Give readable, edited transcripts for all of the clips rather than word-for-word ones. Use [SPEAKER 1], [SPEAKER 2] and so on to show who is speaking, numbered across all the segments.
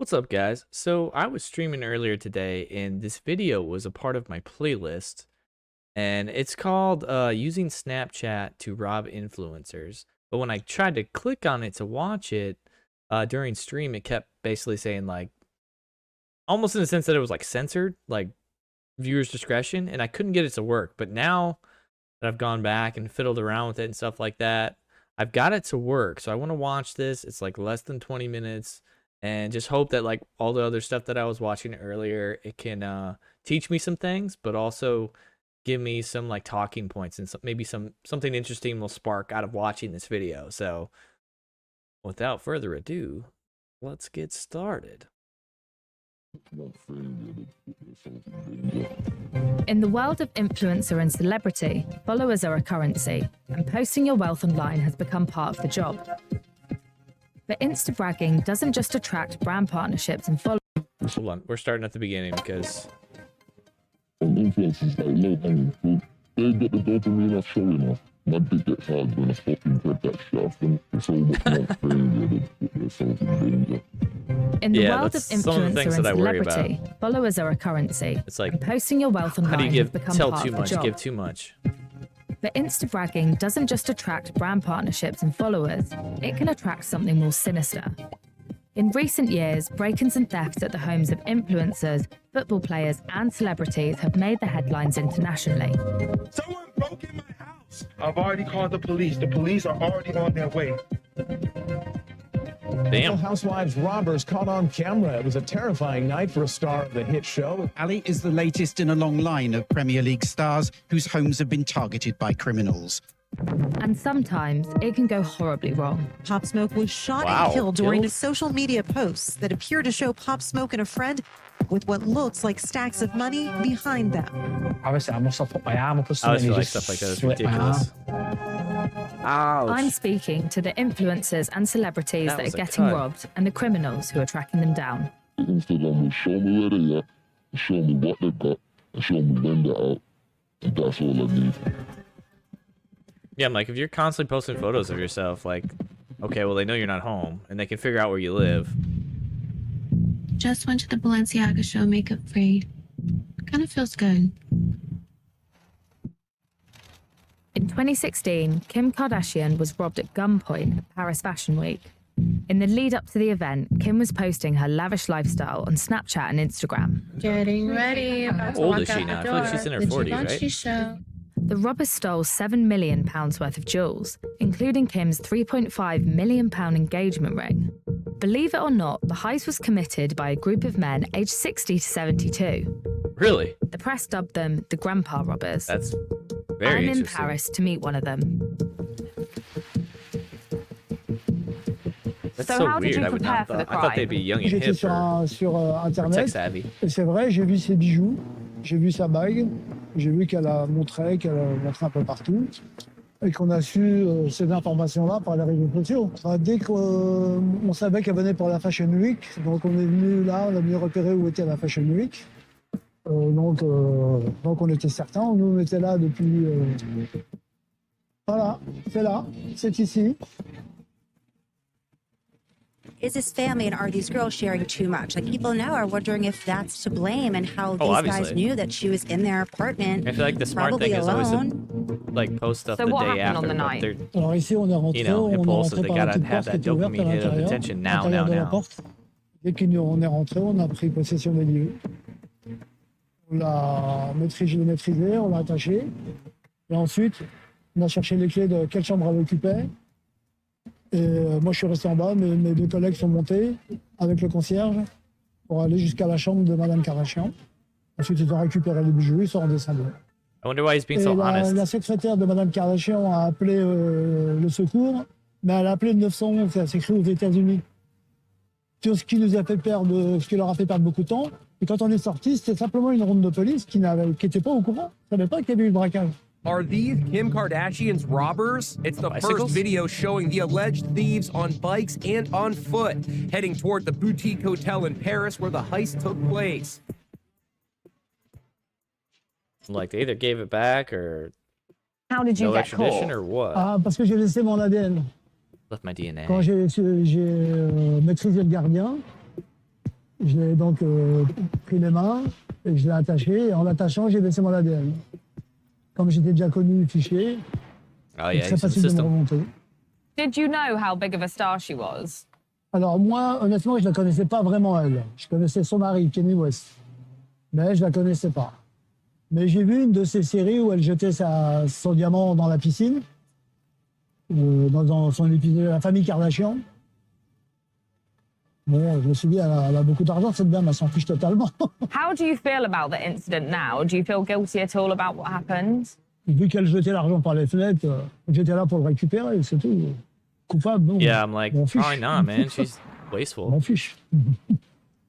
[SPEAKER 1] What's up, guys? So I was streaming earlier today, and this video was a part of my playlist, and it's called using Snapchat to rob influencers. But when I tried to click on it to watch it during stream, it kept basically saying, like, almost in the sense that it was like censored, like viewers discretion, and I couldn't get it to work. But now that I've gone back and fiddled around with it and stuff like that, I've got it to work. So I want to watch this. It's like less than 20 minutes. And just hope that, like all the other stuff that I was watching earlier, it can teach me some things, but also give me some like talking points, and maybe something interesting will spark out of watching this video. So without further ado, let's get started.
[SPEAKER 2] In the world of influencer and celebrity, followers are a currency, and posting your wealth online has become part of the job. But Insta-bragging doesn't just attract brand partnerships and followers.
[SPEAKER 1] Hold on, we're starting at the beginning because...
[SPEAKER 3] Influencers like low-hanging fruit, they get the dopamine off showing off. My dick gets hard when I fucking get that shit off them. It's so much more failure to put themselves in danger.
[SPEAKER 2] In the world of influencer and celebrity, followers are a currency.
[SPEAKER 1] It's like,
[SPEAKER 2] and posting your wealth online
[SPEAKER 1] how do you
[SPEAKER 2] has become
[SPEAKER 1] tell
[SPEAKER 2] part
[SPEAKER 1] too
[SPEAKER 2] of the
[SPEAKER 1] much,
[SPEAKER 2] job.
[SPEAKER 1] give too much?
[SPEAKER 2] But Insta-bragging doesn't just attract brand partnerships and followers, it can attract something more sinister. In recent years, break-ins and thefts at the homes of influencers, football players and celebrities have made the headlines internationally.
[SPEAKER 4] Someone broke in my house. I've already called the police. The police are already on their way.
[SPEAKER 1] Damn.
[SPEAKER 5] Housewives robbers caught on camera. It was a terrifying night for a star of the hit show.
[SPEAKER 6] Ali is the latest in a long line of Premier League stars whose homes have been targeted by criminals.
[SPEAKER 2] And sometimes it can go horribly wrong.
[SPEAKER 7] Pop Smoke was shot
[SPEAKER 1] Wow,
[SPEAKER 7] and killed during
[SPEAKER 1] killed?
[SPEAKER 7] a social media posts that appear to show Pop Smoke and a friend with what looks like stacks of money behind them.
[SPEAKER 8] Obviously, I must have put my arm up or
[SPEAKER 1] I
[SPEAKER 8] something.
[SPEAKER 1] always feel
[SPEAKER 8] and
[SPEAKER 1] like
[SPEAKER 8] he
[SPEAKER 1] stuff like that is
[SPEAKER 8] slit my
[SPEAKER 1] ridiculous.
[SPEAKER 8] arm.
[SPEAKER 2] I'm speaking to the influencers and celebrities
[SPEAKER 1] That
[SPEAKER 2] that
[SPEAKER 1] was
[SPEAKER 2] are
[SPEAKER 1] a
[SPEAKER 2] getting
[SPEAKER 1] cut.
[SPEAKER 2] robbed and the criminals who are tracking them down.
[SPEAKER 3] Instagram will show me where they at, and show me what they got, and show me when they're out. And that's all I need.
[SPEAKER 1] Yeah, I'm like, if you're constantly posting photos of yourself, like, okay, well, they know you're not home, and they can figure out where you live.
[SPEAKER 9] Just went to the Balenciaga show makeup free. Kind of feels good.
[SPEAKER 2] In 2016, Kim Kardashian was robbed at gunpoint at Paris Fashion Week. In the lead up to the event, Kim was posting her lavish lifestyle on Snapchat and Instagram.
[SPEAKER 9] Getting ready.
[SPEAKER 1] How old is she now? I feel like she's in her 40s, right?
[SPEAKER 9] Show.
[SPEAKER 2] The robbers stole £7 million worth of jewels, including Kim's £3.5 million engagement ring. Believe it or not, the heist was committed by a group of men aged 60 to 72.
[SPEAKER 1] Really?
[SPEAKER 2] The press dubbed them the Grandpa Robbers.
[SPEAKER 1] That's very
[SPEAKER 2] I'm in
[SPEAKER 1] interesting.
[SPEAKER 2] Paris to meet one of them.
[SPEAKER 1] That's
[SPEAKER 2] So
[SPEAKER 1] so
[SPEAKER 2] how did
[SPEAKER 1] weird.
[SPEAKER 2] you
[SPEAKER 1] I would
[SPEAKER 2] prepare
[SPEAKER 1] not
[SPEAKER 2] for the
[SPEAKER 1] thought. I thought they'd
[SPEAKER 2] crime?
[SPEAKER 1] be young and
[SPEAKER 10] J'étais
[SPEAKER 1] hip
[SPEAKER 10] sur
[SPEAKER 1] or tech
[SPEAKER 10] Internet,
[SPEAKER 1] savvy.
[SPEAKER 10] et c'est vrai, j'ai vu ses bijoux, j'ai vu sa bague, j'ai vu qu'elle a montré un peu partout, et qu'on a su ces informations-là par les réseaux sociaux. Dès qu'on savait qu'elle venait pour la Fashion Week, donc on est venu là, on a venu repérer où était la Fashion Week. Donc on était certains, nous on était là depuis... Voilà, c'est ici.
[SPEAKER 11] Is this family and are these girls sharing too much? Like, people now are wondering if that's to blame and how these guys
[SPEAKER 1] obviously.
[SPEAKER 11] knew that she was in their apartment.
[SPEAKER 1] I feel like the smart
[SPEAKER 11] probably
[SPEAKER 1] thing is always
[SPEAKER 11] alone.
[SPEAKER 1] to like post stuff
[SPEAKER 2] So
[SPEAKER 1] the
[SPEAKER 2] what
[SPEAKER 1] day
[SPEAKER 2] happened on
[SPEAKER 1] after.
[SPEAKER 2] the
[SPEAKER 1] But
[SPEAKER 2] night?
[SPEAKER 1] they're,
[SPEAKER 10] Alors ici on est rentré,
[SPEAKER 1] you know,
[SPEAKER 10] on est
[SPEAKER 1] impulsive.
[SPEAKER 10] rentré
[SPEAKER 1] They
[SPEAKER 10] par la
[SPEAKER 1] gotta
[SPEAKER 10] petite
[SPEAKER 1] have
[SPEAKER 10] porte qui
[SPEAKER 1] that
[SPEAKER 10] était ouverte à
[SPEAKER 1] dopamine hit of
[SPEAKER 10] l'intérieur.
[SPEAKER 1] attention
[SPEAKER 10] À
[SPEAKER 1] now,
[SPEAKER 10] l'intérieur
[SPEAKER 1] now,
[SPEAKER 10] de la
[SPEAKER 1] now.
[SPEAKER 10] porte. Dès qu'on est rentré, on a pris possession des lieux. On l'a maîtrisé, on l'a attaché. Et ensuite, on a cherché les clés de quelle chambre elle occupait. Et moi, je suis resté en bas, mes deux collègues sont montés avec le concierge pour aller jusqu'à la chambre de Madame Kardashian. Ensuite, ils ont récupéré les bijoux, ils sont redescendus.
[SPEAKER 1] I wonder why he's being
[SPEAKER 10] Et
[SPEAKER 1] so
[SPEAKER 10] la
[SPEAKER 1] honest.
[SPEAKER 10] secrétaire de Madame Kardashian a appelé le secours, mais elle a appelé le 911, c'est écrit aux États-Unis. Ce qui nous a fait perdre, ce qui leur a fait perdre beaucoup de temps. Et quand on est sorti, c'était simplement une ronde de police qui n'était pas au courant, ne savait pas qu'il y avait eu le braquage.
[SPEAKER 12] Are these Kim Kardashian's robbers? It's the
[SPEAKER 1] Bicycles?
[SPEAKER 12] first video showing the alleged thieves on bikes and on foot, heading toward the boutique hotel in Paris where the heist took place.
[SPEAKER 1] Like, they either gave it back or
[SPEAKER 2] How did you
[SPEAKER 1] no
[SPEAKER 2] get
[SPEAKER 1] extradition
[SPEAKER 2] caught?
[SPEAKER 1] or what?
[SPEAKER 10] Ah, parce que j'ai laissé mon ADN.
[SPEAKER 1] Left my DNA.
[SPEAKER 10] Quand j'ai maîtrisé le gardien, Je l'ai donc pris les mains et je l'ai attaché. Et en l'attachant, j'ai baissé mon ADN. Comme j'étais déjà connu du fichier,
[SPEAKER 1] Oh
[SPEAKER 10] c'est
[SPEAKER 1] yeah,
[SPEAKER 10] très
[SPEAKER 1] he's in the
[SPEAKER 10] facile de me
[SPEAKER 1] system.
[SPEAKER 10] remonter.
[SPEAKER 2] Did you know how big of a star she was?
[SPEAKER 10] Alors moi, honnêtement, je ne la connaissais pas vraiment, elle. Je connaissais son mari, Kenny West. Mais je ne la connaissais pas. Mais j'ai vu une de ces séries où elle jetait son diamant dans la piscine. Dans son épisode La famille Kardashian. Bon, je me suis dit, elle a beaucoup d'argent, cette dame, elle s'en fiche totalement.
[SPEAKER 2] How do you feel about the incident now? Do you feel guilty at all about what happened?
[SPEAKER 10] Vu qu'elle jetait l'argent par les fenêtres, j'étais là pour le récupérer, c'est tout. Coupable, non.
[SPEAKER 1] Yeah, I'm like,
[SPEAKER 10] M'en fiche.
[SPEAKER 1] probably not, man. She's wasteful.
[SPEAKER 10] M'en fiche.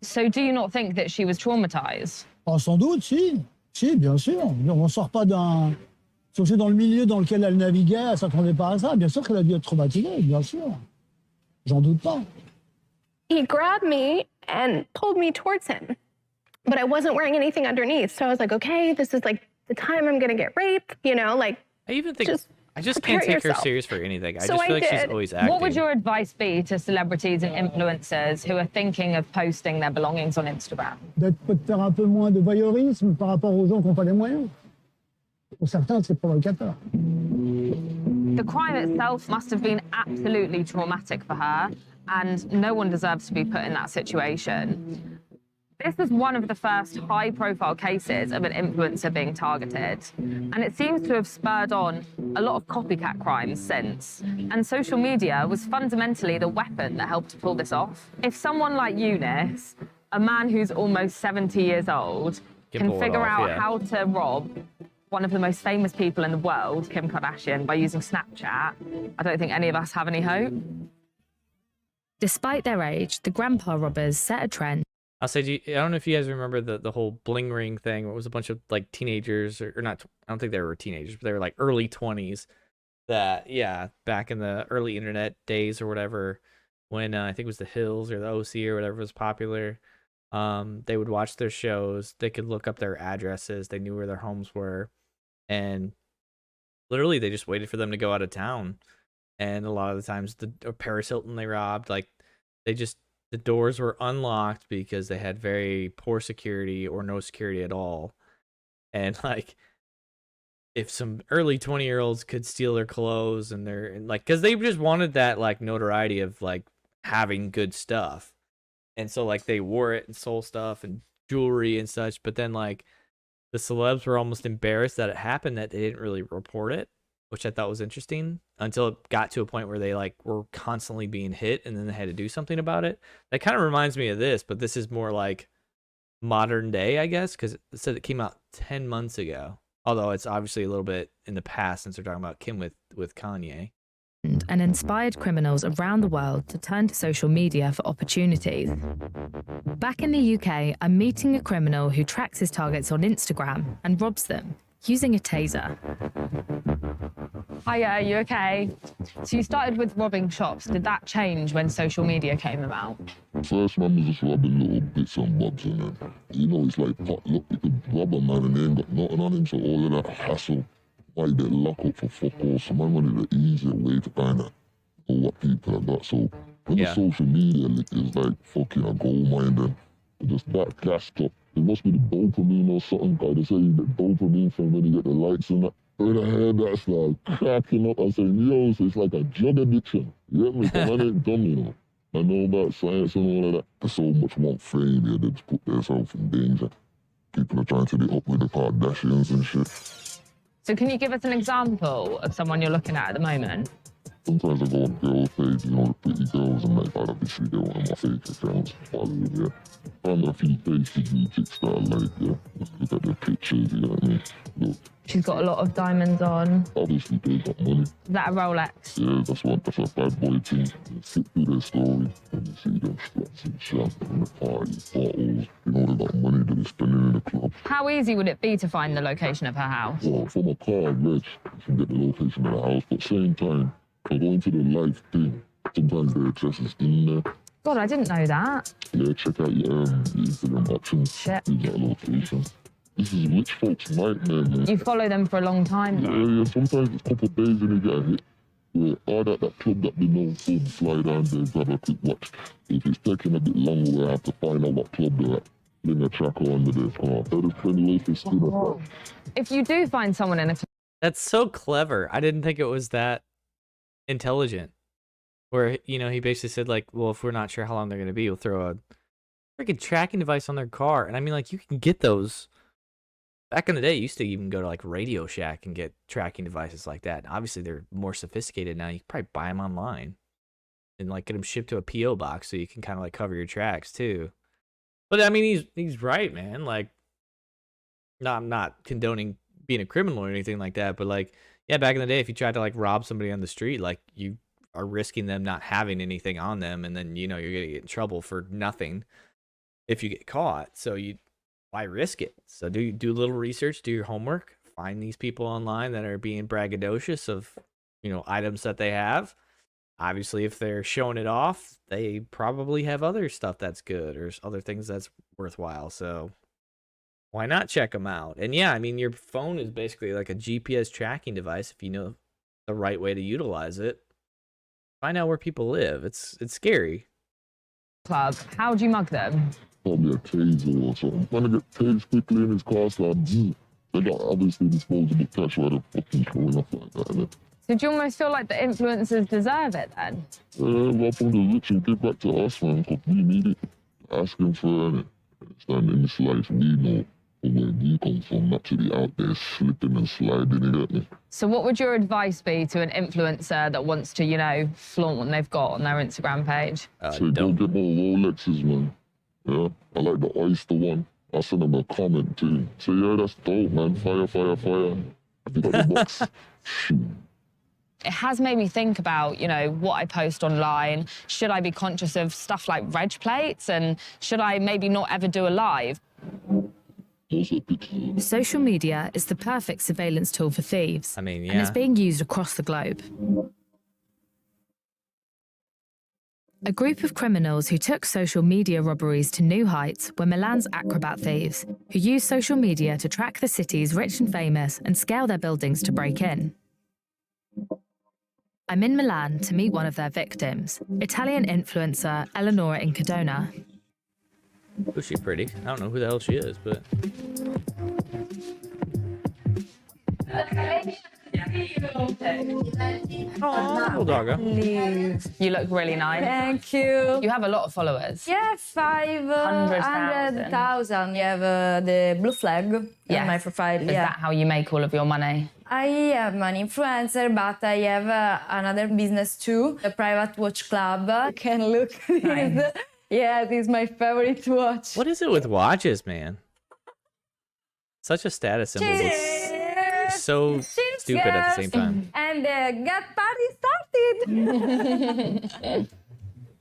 [SPEAKER 2] So do you not think that she was traumatized?
[SPEAKER 10] Oh, sans doute, si. Si, bien sûr. On ne sort pas d'un... Surtout dans le milieu dans lequel elle naviguait, elle ne s'attendait pas à ça. Bien sûr qu'elle a dû être traumatisée, bien sûr. J'en doute pas.
[SPEAKER 9] He grabbed me and pulled me towards him, but I wasn't wearing anything underneath. So I was like, okay, this is like the time I'm gonna get raped, you know, like.
[SPEAKER 1] I even think I just
[SPEAKER 9] prepare
[SPEAKER 1] can't take her
[SPEAKER 9] yourself.
[SPEAKER 1] serious for anything. I
[SPEAKER 9] So
[SPEAKER 1] just
[SPEAKER 9] I
[SPEAKER 1] feel like she's
[SPEAKER 9] did.
[SPEAKER 1] always acting.
[SPEAKER 2] What would your advice be to celebrities and influencers who are thinking of posting their belongings on Instagram?
[SPEAKER 10] De faire un peu moins de voyeurisme par rapport aux gens qui n'ont pas les moyens. Pour certains, c'est provocateur.
[SPEAKER 2] The crime itself must have been absolutely traumatic for her, and no one deserves to be put in that situation. This is one of the first high-profile cases of an influencer being targeted, and it seems to have spurred on a lot of copycat crimes since. And social media was fundamentally the weapon that helped to pull this off. If someone like Eunice, a man who's almost 70 years old, can
[SPEAKER 1] pull it
[SPEAKER 2] figure
[SPEAKER 1] off,
[SPEAKER 2] out
[SPEAKER 1] yeah.
[SPEAKER 2] how to rob one of the most famous people in the world, Kim Kardashian, by using Snapchat, I don't think any of us have any hope. Despite their age, the grandpa robbers set a trend.
[SPEAKER 1] I'll say, I don't know if you guys remember the whole bling ring thing. Where it was a bunch of like teenagers, or not. I don't think they were teenagers, but they were like early 20s. That, yeah, back in the early internet days or whatever, when I think it was the Hills or the OC or whatever was popular. They would watch their shows. They could look up their addresses. They knew where their homes were, and literally they just waited for them to go out of town. And a lot of the times, or Paris Hilton they robbed, like the doors were unlocked because they had very poor security or no security at all. And like, if some early 20-year-olds could steal their clothes and because they just wanted that like notoriety of like having good stuff. And so like they wore it and sold stuff and jewelry and such, but then like the celebs were almost embarrassed that it happened, that they didn't really report it, which I thought was interesting, until it got to a point where they like were constantly being hit and then they had to do something about it. That kind of reminds me of this, but this is more like modern day, I guess, because it said it came out 10 months ago. Although it's obviously a little bit in the past since they're talking about Kim with Kanye.
[SPEAKER 2] And inspired criminals around the world to turn to social media for opportunities. Back in the UK, I'm meeting a criminal who tracks his targets on Instagram and robs them using a taser. Hiya, are you okay? So you started with robbing shops. Did that change when social media came about?
[SPEAKER 3] First, man was just robbing little bits and bobs, and then, you know, it's like potluck. You could rob a man and they ain't got nothing on him, so all of that hassle, why they lock up for fuck all. So man wanted the easier way to kind of know what people have got. So when the social media is like fucking a gold mine, then just that gassed up. It must be the dopamine or something, guy. They say you get dopamine from when you get the likes and that. When I heard that, start cracking up, I'm saying, yo, so it's like a drug addiction. You get me? Because I ain't dumb, you know. I know about science and all of that. There's so much more failure that's put themselves in danger. People are trying to be up with the Kardashians and shit.
[SPEAKER 2] So can you give us an example of someone you're looking at the moment?
[SPEAKER 3] Sometimes I go on girls' page, you know, the pretty girls, and like, obviously they're one of my fake accounts. Yeah. Found a few faces and chicks that I like, yeah. Look at their pictures, you know what I mean? Look.
[SPEAKER 2] She's got a lot of diamonds on.
[SPEAKER 3] Obviously, they got money.
[SPEAKER 2] Is that a Rolex?
[SPEAKER 3] Yeah, that's a bad boy thing. You sit through their story and you see them straps and champagne, the party, bottles. You know, they got money that they're spending in the club.
[SPEAKER 2] How easy would it be to find the location of her house?
[SPEAKER 3] Well, from a car, rich, you can get the location of the house, but same time, by going to the life thing, sometimes their address is in there.
[SPEAKER 2] God, I didn't know that.
[SPEAKER 3] Yeah, check out your Instagram options.
[SPEAKER 2] Shit.
[SPEAKER 3] Use that location. This is rich folks' nightmare, man.
[SPEAKER 2] You follow them for a long time, though.
[SPEAKER 3] Yeah, sometimes it's a couple of days and you get a hit. Yeah, or that club that we know, boom, fly down there, grab a quick watch. If it's taking a bit longer, we have to find out what club they're at. Bring a tracker under their car. That is friendly for skin.
[SPEAKER 2] If you do find someone in a
[SPEAKER 1] That's so clever. I didn't think it was that intelligent. Where, you know, he basically said, like, well, if we're not sure how long they're going to be, we'll throw a freaking tracking device on their car. And I mean, like, you can get those. Back in the day, you used to even go to, like, Radio Shack and get tracking devices like that. And obviously, they're more sophisticated now. You can probably buy them online and, like, get them shipped to a P.O. box so you can kind of, like, cover your tracks, too. But, I mean, he's right, man. Like, no, I'm not condoning being a criminal or anything like that. But, like, yeah, back in the day, if you tried to, like, rob somebody on the street, like, you are risking them not having anything on them, and then, you know, you're gonna get in trouble for nothing if you get caught. So why risk it? So do a little research, do your homework, find these people online that are being braggadocious of, you know, items that they have. Obviously, if they're showing it off, they probably have other stuff that's good or other things that's worthwhile. So why not check them out? And yeah, I mean, your phone is basically like a GPS tracking device if you know the right way to utilize it. Find out where people live. It's scary.
[SPEAKER 2] club, how do you mug them?
[SPEAKER 3] Probably a taser or something. Trying to get tased quickly in his car, so they got obviously disposable cash right up fucking showing up like that, innit?
[SPEAKER 2] So do you almost feel like the influencers deserve it then?
[SPEAKER 3] Well, from the rich and give back to us, man, because we need it. Asking for it. Stand in this life, we know where we come from, not to be out there slipping and sliding, you get me?
[SPEAKER 2] So what would your advice be to an influencer that wants to, you know, flaunt what they've got on their Instagram page?
[SPEAKER 3] Say, go get more Rolexes, man. Yeah, I like the Oyster one. I sent them a comment too. Say, yeah, that's dope, man. Fire, fire, fire. You got the box.
[SPEAKER 2] It has made me think about, you know, what I post online. Should I be conscious of stuff like reg plates? And should I maybe not ever do a live? Social media is the perfect surveillance tool for thieves.
[SPEAKER 1] I mean, yeah.
[SPEAKER 2] And it's being used across the globe. A group of criminals who took social media robberies to new heights were Milan's acrobat thieves, who used social media to track the city's rich and famous and scale their buildings to break in. I'm in Milan to meet one of their victims, Italian influencer Eleonora Incadona.
[SPEAKER 1] Oh, she's pretty. I don't know who the hell she is, but... Oh, little doggo.
[SPEAKER 2] You look really nice.
[SPEAKER 13] Thank you.
[SPEAKER 2] You have a lot of followers.
[SPEAKER 13] Yeah, 500,000. You have the blue flag on my profile.
[SPEAKER 2] Is that how you make all of your money?
[SPEAKER 13] I am an influencer, but I have another business too, a private watch club. You can look at this. Yeah, this is my favorite watch.
[SPEAKER 1] What is it with watches, man? Such a status symbol. It's so stupid at the same time.
[SPEAKER 13] And get party started.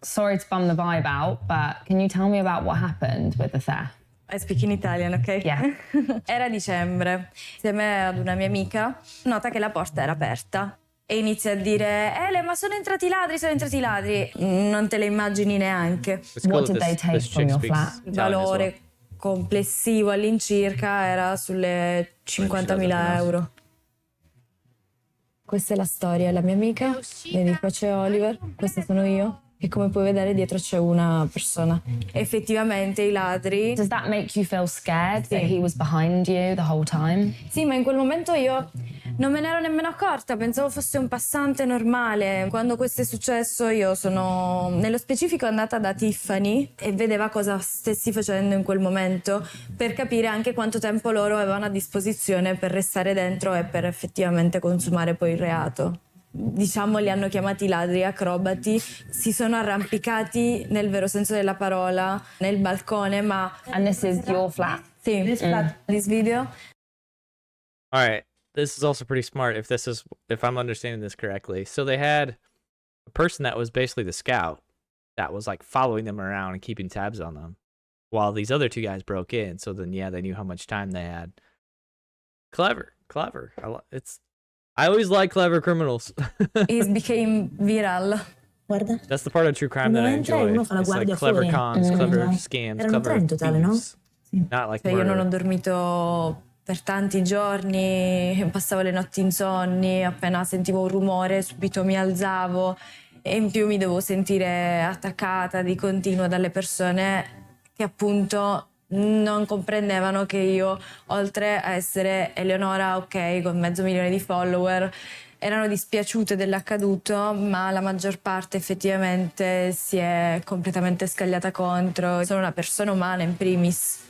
[SPEAKER 2] Sorry to bum the vibe out, but can you tell me about what happened with the theft?
[SPEAKER 13] I speak in Italian, ok?
[SPEAKER 2] Yeah.
[SPEAKER 13] Era dicembre, insieme ad una mia amica, nota che la porta era aperta e inizia a dire Ele, ma sono entrati i ladri, sono entrati i ladri. Non te le immagini neanche.
[SPEAKER 2] What did they take from your flat?
[SPEAKER 13] Il valore complessivo all'incirca era sulle 50.000 euro. Questa è la storia, la mia amica, vedi qua c'è Oliver, questo sono io. E come puoi vedere dietro c'è una persona. Effettivamente i ladri...
[SPEAKER 2] Does that make you feel scared that he was behind you the whole time?
[SPEAKER 13] Sì, ma in quel momento io non me ne ero nemmeno accorta, pensavo fosse un passante normale. Quando questo è successo io sono nello specifico andata da Tiffany e vedeva cosa stessi facendo in quel momento per capire anche quanto tempo loro avevano a disposizione per restare dentro e per effettivamente consumare poi il reato. Diciamo li hanno chiamati ladri acrobati, si sono arrampicati nel vero senso della parola nel balcone, ma...
[SPEAKER 2] And this is your flat?
[SPEAKER 13] Sì, this video.
[SPEAKER 1] All right, this is also pretty smart if I'm understanding this correctly. So they had a person that was basically the scout that was like following them around and keeping tabs on them while these other two guys broke in. So then, yeah, they knew how much time they had. Clever. I always like clever criminals.
[SPEAKER 13] It became viral.
[SPEAKER 14] Guarda.
[SPEAKER 1] That's the part of true crime that I enjoy. It's like clever cons, clever scams, clever thieves. Not like
[SPEAKER 13] Io non ho
[SPEAKER 1] murder.
[SPEAKER 13] dormito per tanti giorni, passavo le notti insonni, appena sentivo un rumore subito mi alzavo e in più mi dovevo sentire attaccata di continuo dalle persone che appunto non comprendevano che io, oltre a essere Eleonora, ok, con 500.000 di follower, erano dispiaciute dell'accaduto, ma la maggior parte effettivamente si è completamente scagliata contro. Sono una persona umana in primis.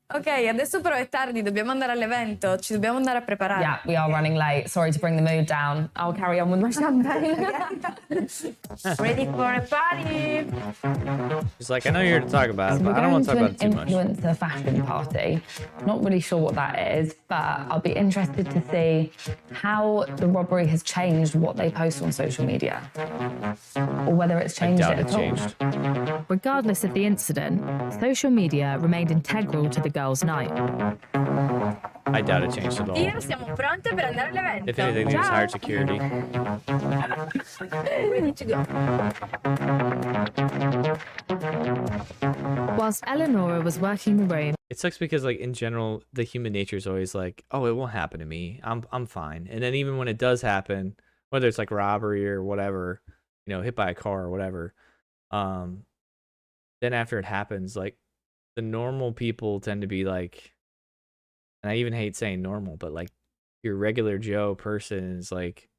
[SPEAKER 13] Ok, adesso però è tardi, dobbiamo andare all'evento, ci dobbiamo andare a preparare.
[SPEAKER 2] Yeah, we are running late. Sorry to bring the mood down. I'll carry on with my champagne.
[SPEAKER 13] Ready for a party?
[SPEAKER 1] She's like, I know you're here to talk about it,
[SPEAKER 2] So
[SPEAKER 1] but
[SPEAKER 2] we're
[SPEAKER 1] I don't
[SPEAKER 2] going
[SPEAKER 1] want to
[SPEAKER 2] to
[SPEAKER 1] talk
[SPEAKER 2] an
[SPEAKER 1] about it too much.
[SPEAKER 2] influencer fashion party. Not really sure what that is, but I'll be interested to see how the robbery has changed what they post on social media, or whether it's changed
[SPEAKER 1] doubt
[SPEAKER 2] it
[SPEAKER 1] it
[SPEAKER 2] at all.
[SPEAKER 1] changed.
[SPEAKER 2] Regardless of the incident, social media remained integral to the girls' night.
[SPEAKER 1] I doubt it changed at all.
[SPEAKER 13] Io siamo pronte per andare all'evento.
[SPEAKER 1] If anything, they just hired security.
[SPEAKER 13] Ready to go.
[SPEAKER 2] Whilst Eleonora was working the room,
[SPEAKER 1] It sucks because, like, in general, the human nature is always like, oh, it won't happen to me. I'm fine. And then even when it does happen, whether it's like robbery or whatever, you know, hit by a car or whatever, then after it happens, like, the normal people tend to be like, and I even hate saying normal, but like your regular Joe person is like,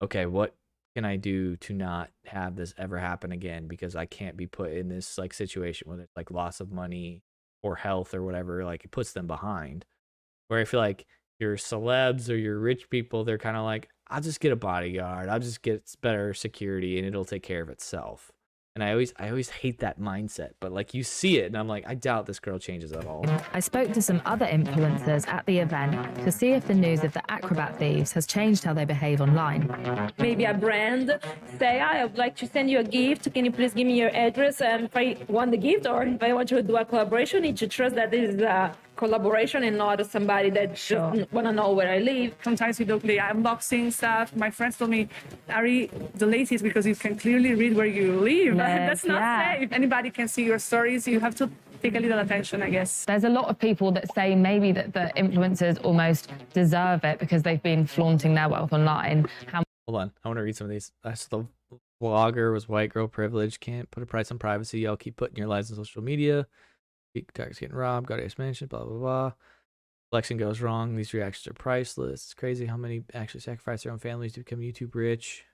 [SPEAKER 1] okay, what can I do to not have this ever happen again? Because I can't be put in this like situation, whether it's like loss of money or health or whatever, like it puts them behind. Where I feel like your celebs or your rich people, they're kind of like, I'll just get a bodyguard, I'll just get better security and it'll take care of itself. And I always hate that mindset, but like you see it and I'm like, I doubt this girl changes at all.
[SPEAKER 2] I spoke to some other influencers at the event to see if the news of the acrobat thieves has changed how they behave online.
[SPEAKER 14] Maybe a brand say, I would like to send you a gift. Can you please give me your address? And if I want the gift or if I want to do a collaboration, you should trust that this is a collaboration and not somebody that just want to know where I live.
[SPEAKER 15] Sometimes we do the unboxing stuff. My friends told me, Ari, delete it because you can clearly read where you live. That's not safe. Anybody can see your stories. You have to take a little attention, I guess.
[SPEAKER 2] There's a lot of people that say maybe that the influencers almost deserve it because they've been flaunting their wealth online.
[SPEAKER 1] Hold on, I want to read some of these. That's the vlogger was white girl privilege. Can't put a price on privacy. Y'all keep putting your lives on social media. Target's getting robbed. Got expansion. Blah blah blah. Flexing goes wrong. These reactions are priceless. It's crazy how many actually sacrifice their own families to become YouTube rich.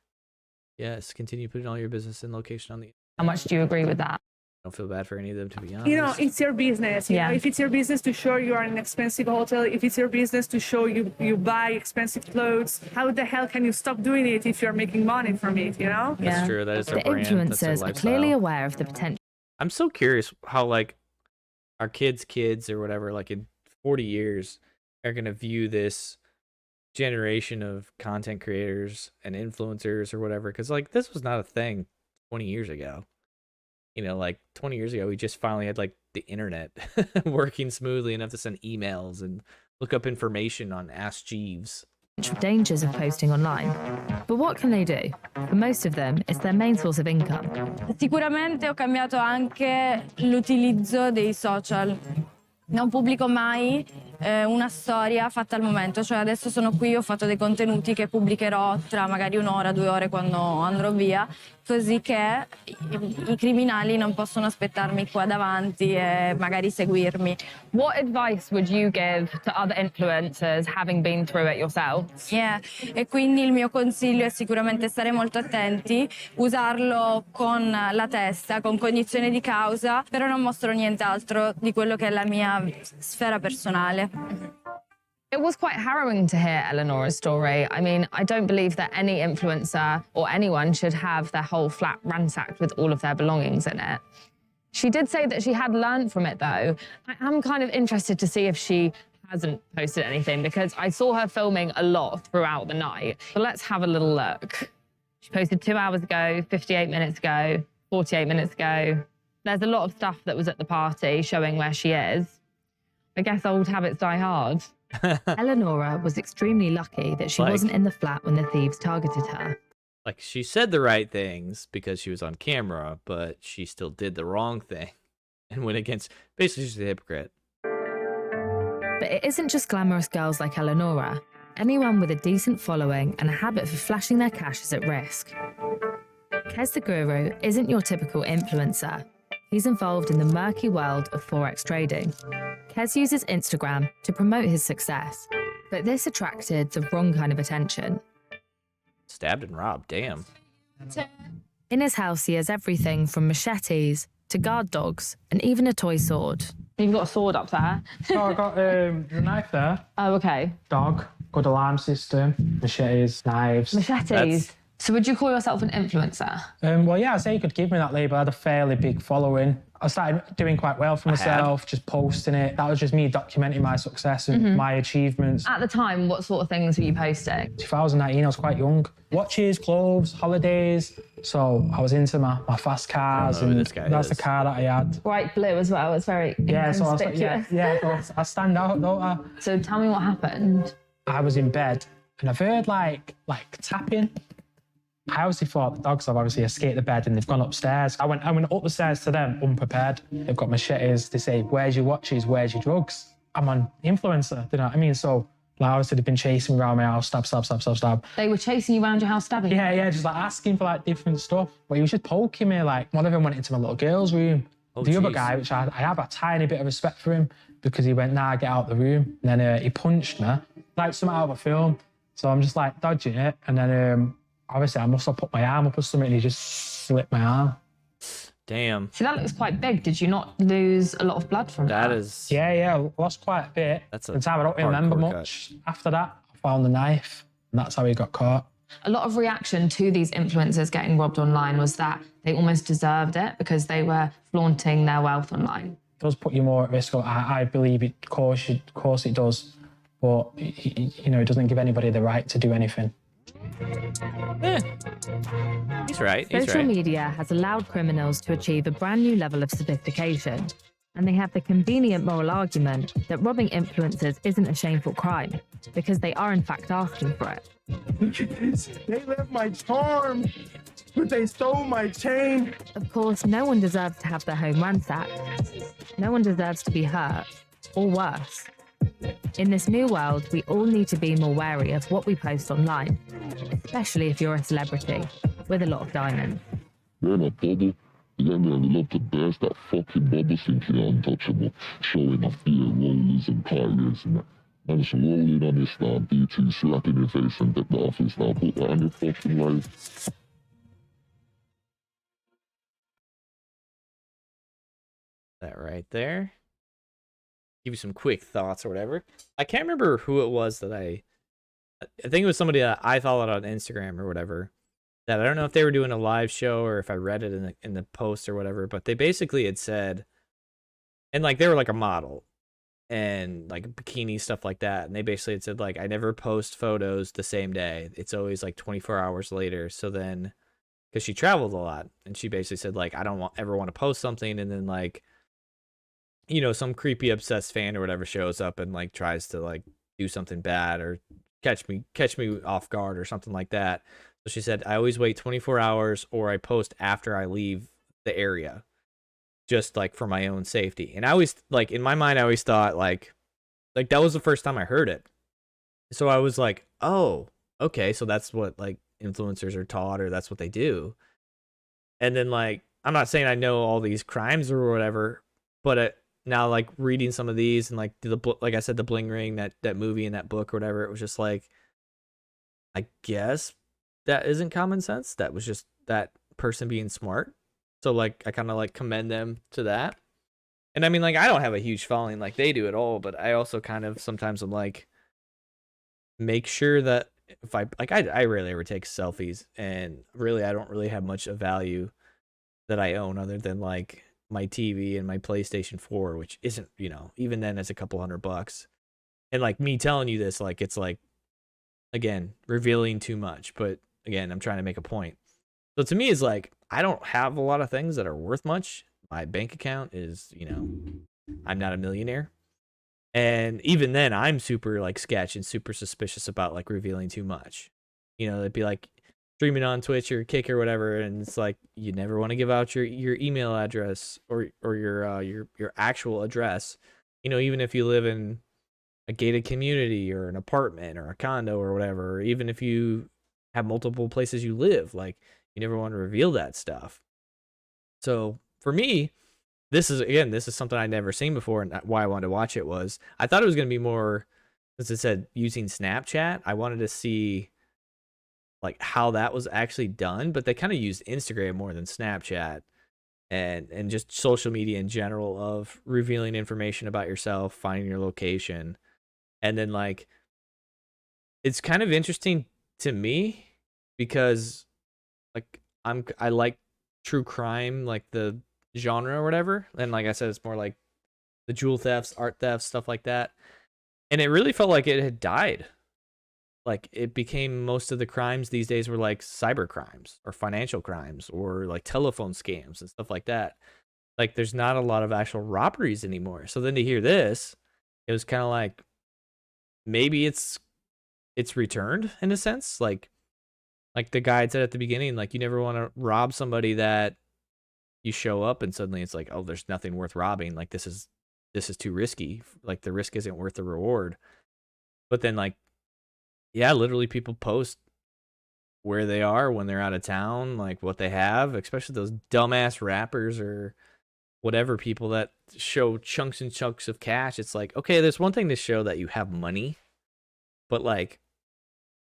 [SPEAKER 1] Yes, continue putting all your business and location on the.
[SPEAKER 2] How much do you agree with that?
[SPEAKER 1] I don't feel bad for any of them, to be honest.
[SPEAKER 15] You know, it's your business. You know, if it's your business to show you are in an expensive hotel, if it's your business to show you buy expensive clothes, how the hell can you stop doing it if you're making money from it, you know?
[SPEAKER 1] That's true. That is their
[SPEAKER 2] The
[SPEAKER 1] brand. That's their
[SPEAKER 2] influencers are clearly
[SPEAKER 1] lifestyle.
[SPEAKER 2] aware of the potential.
[SPEAKER 1] I'm so curious how like our kids or whatever, like in 40 years, are gonna view this generation of content creators and influencers or whatever. Because like this was not a thing 20 years ago. You know, like 20 years ago, we just finally had like the internet working smoothly enough to send emails and look up information on Ask Jeeves.
[SPEAKER 2] Dangers of posting online. But what can they do? For most of them, it's their main source of income.
[SPEAKER 13] Sicuramente ho cambiato anche l'utilizzo dei social. Non pubblico mai una storia fatta al momento, cioè adesso sono qui, ho fatto dei contenuti che pubblicherò tra magari 1 ora, 2 ore quando andrò via, così che i criminali non possono aspettarmi qua davanti e magari seguirmi.
[SPEAKER 2] What advice would you give to other influencers having been through it yourself?
[SPEAKER 13] Yeah. E quindi il mio consiglio è sicuramente stare molto attenti, usarlo con la testa, con cognizione di causa, però non mostro nient'altro di quello che è la mia sfera personale.
[SPEAKER 2] It was quite harrowing to hear Eleanora's story. I mean, I don't believe that any influencer or anyone should have their whole flat ransacked with all of their belongings in it. She did say that she had learned from it, though. I am kind of interested to see if she hasn't posted anything because I saw her filming a lot throughout the night. So let's have a little look. She posted 2 hours ago, 58 minutes ago, 48 minutes ago. There's a lot of stuff that was at the party showing where she is. I guess old habits die hard. Eleonora was extremely lucky that she wasn't in the flat when the thieves targeted her.
[SPEAKER 1] Like she said the right things because she was on camera, but she still did the wrong thing and went against. Basically, she's a hypocrite.
[SPEAKER 2] But it isn't just glamorous girls like Eleonora. Anyone with a decent following and a habit for flashing their cash is at risk. Kez the Guru isn't your typical influencer. He's involved in the murky world of Forex trading. Kez uses Instagram to promote his success, but this attracted the wrong kind of attention.
[SPEAKER 1] Stabbed and robbed, damn.
[SPEAKER 2] In his house, he has everything from machetes to guard dogs and even a toy sword.
[SPEAKER 16] You've got a sword up there.
[SPEAKER 8] Oh, I got the knife there.
[SPEAKER 16] Oh, okay.
[SPEAKER 8] Dog, good alarm system, machetes, knives.
[SPEAKER 16] Machetes. So would you call yourself an influencer?
[SPEAKER 8] Well, yeah, I'd say you could give me that label. I had a fairly big following. I started doing quite well for myself, just posting it. That was just me documenting my success and my achievements.
[SPEAKER 16] At the time, what sort of things were you posting?
[SPEAKER 8] 2019, I was quite young. Watches, clothes, holidays. So I was into my fast cars, and that's the car that I had.
[SPEAKER 16] Bright blue as well. It's very
[SPEAKER 8] so I was, I stand out, don't I?
[SPEAKER 16] So tell me what happened.
[SPEAKER 8] I was in bed and I've heard like tapping. I obviously thought the dogs have obviously escaped the bed and they've gone upstairs. I went up the stairs to them unprepared. They've got machetes. They say, "Where's your watches? Where's your drugs?" I'm on influencer, you know what I mean? So like, obviously they've been chasing me around my house, stab.
[SPEAKER 16] They were chasing you around your house, stabbing you?
[SPEAKER 8] Yeah, just like asking for like different stuff. But he was just poking me. Like one of them went into my little girl's room. The other guy, which I have a tiny bit of respect for him because he went, "Nah, get out the room." And then he punched me, like something out of a film. So I'm just like dodging it. And then obviously I must have put my arm up or something and he just slipped my arm.
[SPEAKER 1] Damn.
[SPEAKER 16] See, that looks quite big. Did you not lose a lot of blood from that?
[SPEAKER 1] That is...
[SPEAKER 8] Yeah, I lost quite a bit.
[SPEAKER 1] That's
[SPEAKER 8] the time I don't remember much. After that, I found the knife and that's how he got caught.
[SPEAKER 16] A lot of reaction to these influencers getting robbed online was that they almost deserved it because they were flaunting their wealth online.
[SPEAKER 8] It does put you more at risk. I believe it, of course it does. But, you know, it doesn't give anybody the right to do anything.
[SPEAKER 1] He's right.
[SPEAKER 2] Social media has allowed criminals to achieve a brand new level of sophistication, and they have the convenient moral argument that robbing influencers isn't a shameful crime because they are in fact asking for it.
[SPEAKER 4] Look at this. They left my charm, but they stole my chain.
[SPEAKER 2] Of course, no one deserves to have their home ransacked. No one deserves to be hurt, or worse. In this new world, we all need to be more wary of what we post online, especially if you're a celebrity with a lot of diamonds.
[SPEAKER 3] Man, a bubble. Yeah, man, I love to bash that fucking bubble thinking you're untouchable, showing off beer rollers and tires and that. Man, just roll in on your star, BT, slap in your face and get the office now, put that on your fucking life.
[SPEAKER 1] That right there. Give you some quick thoughts or whatever. I can't remember who it was that I think it was somebody that I followed on Instagram or whatever. That I don't know if they were doing a live show or if I read it in the post or whatever, but they basically had said, and like they were like a model and like bikini stuff like that, and they basically had said like, I never post photos the same day. It's always like 24 hours later. So then, because she traveled a lot, and she basically said like, I don't ever want to post something, and then like, you know, some creepy obsessed fan or whatever shows up and like tries to like do something bad or catch me off guard or something like that. So she said, I always wait 24 hours or I post after I leave the area, just like for my own safety. And I always, like, in my mind, I always thought like that was the first time I heard it. So I was like, oh, okay. So that's what like influencers are taught, or that's what they do. And then like, I'm not saying I know all these crimes or whatever, but now like reading some of these and like like I said, the Bling Ring, that movie and that book or whatever, it was just like, I guess that isn't common sense. That was just that person being smart. So like I kind of like commend them to that. And I mean, like, I don't have a huge following like they do at all, but I also kind of sometimes I'm like, make sure that if I rarely ever take selfies, and really I don't really have much of value that I own other than like my TV and my PlayStation 4, which isn't, you know, even then it's a couple $100. And like me telling you this, like, it's like, again, revealing too much, but again, I'm trying to make a point. So to me, it's like, I don't have a lot of things that are worth much. My bank account is, you know, I'm not a millionaire. And even then I'm super like sketch and super suspicious about like revealing too much. You know, it'd be like streaming on Twitch or Kick or whatever, and it's like you never want to give out your email address or your actual address. You know, even if you live in a gated community or an apartment or a condo or whatever, or even if you have multiple places you live, like you never want to reveal that stuff. So for me, this is something I'd never seen before, and why I wanted to watch it was I thought it was going to be more, as I said, using Snapchat. I wanted to see like how that was actually done, but they kind of used Instagram more than Snapchat, and just social media in general of revealing information about yourself, finding your location, and then like it's kind of interesting to me because like I like true crime, like the genre or whatever, and like I said, it's more like the jewel thefts, art thefts, stuff like that, and it really felt like it had died. Like it became, most of the crimes these days were like cyber crimes or financial crimes or like telephone scams and stuff like that. Like there's not a lot of actual robberies anymore. So then to hear this, it was kind of like maybe it's returned in a sense. Like the guy had said at the beginning, like you never want to rob somebody that you show up and suddenly it's like, oh, there's nothing worth robbing. Like this is too risky. Like the risk isn't worth the reward. But then like, yeah, literally people post where they are when they're out of town, like what they have, especially those dumbass rappers or whatever people that show chunks and chunks of cash. It's like, okay, there's one thing to show that you have money, but like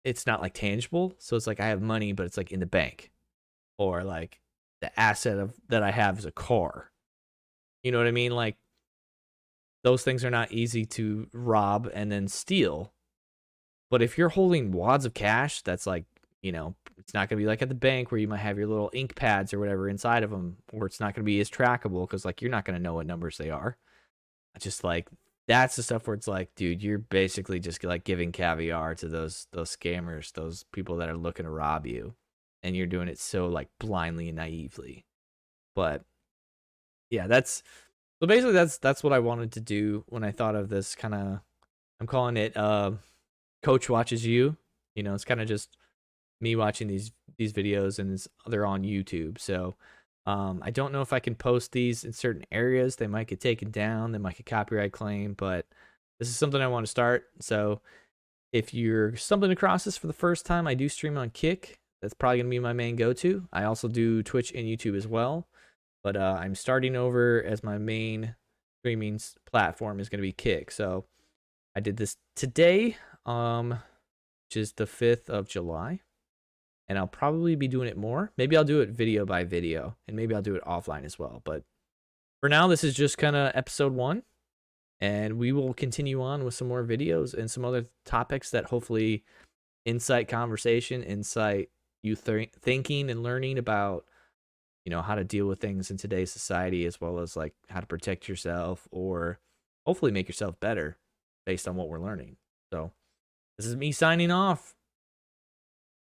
[SPEAKER 1] it's not like tangible. So it's like I have money, but it's like in the bank, or like the asset of that I have is a car. You know what I mean? Like those things are not easy to rob and then steal. But if you're holding wads of cash, that's like, you know, it's not going to be like at the bank where you might have your little ink pads or whatever inside of them, or it's not going to be as trackable because like you're not going to know what numbers they are. Just like that's the stuff where it's like, dude, you're basically just like giving caviar to those scammers, those people that are looking to rob you, and you're doing it so like blindly and naively. But yeah, that's so basically that's what I wanted to do when I thought of this kind of. I'm calling it Coach Watches You. You know, it's kind of just me watching these videos, and they're on YouTube. So I don't know if I can post these in certain areas. They might get taken down. They might get copyright claim, but this is something I want to start. So if you're stumbling across this for the first time, I do stream on Kick. That's probably going to be my main go-to. I also do Twitch and YouTube as well. But I'm starting over as my main streaming platform is going to be Kick. So I did this today, which is the 5th of July. And I'll probably be doing it more. Maybe I'll do it video by video, and maybe I'll do it offline as well. But for now, this is just kind of episode 1, and we will continue on with some more videos and some other topics that hopefully incite conversation, incite you thinking and learning about, you know, how to deal with things in today's society, as well as like how to protect yourself or hopefully make yourself better based on what we're learning. So this is me signing off.